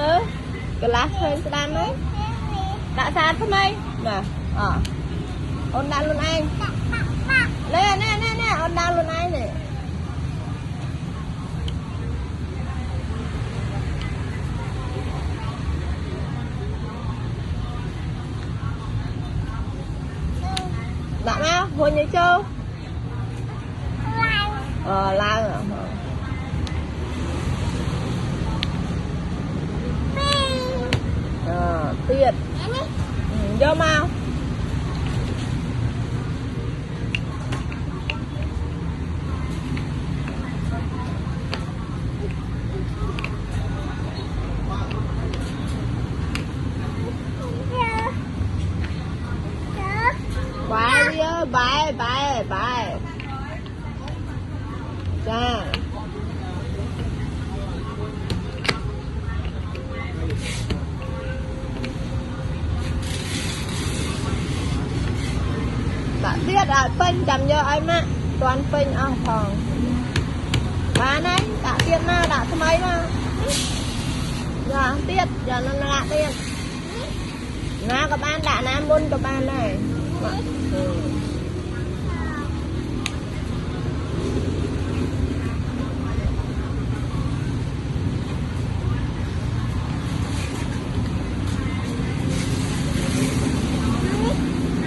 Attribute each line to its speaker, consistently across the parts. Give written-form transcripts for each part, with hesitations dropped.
Speaker 1: mơ cái lá khơi cái đàn đấy đã xa thế mấy nè ôn đàn luôn anh nè nè nè nè ôn đàn luôn anh này đã nào hồi nhảy châu lao à tiệt vô mau bài đi bài bài bài cha đã biết là phênh chầm cho anh á toàn phênh ở phòng bà này đã tiền mà đã thứ mấy mà giờ tiết giờ nó đã tiền na các bạn đã nam môn các bạn này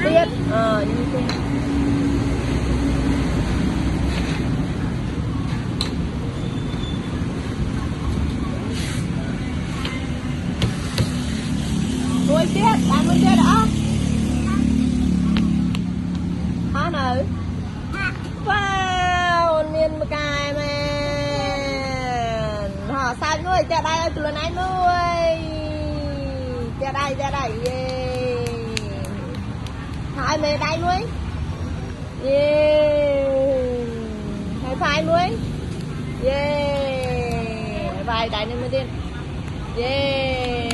Speaker 1: tiết như thế nuôi tiết làm nuôi tiết đó hả nữ wow miền một cái mà họ sao nuôi cha đây tụi này nuôi cha đây yeah. Thôi mẹ đây nuôi yeah. Hãy phai nuôi yeah. Vài đại nên mới điên yeah.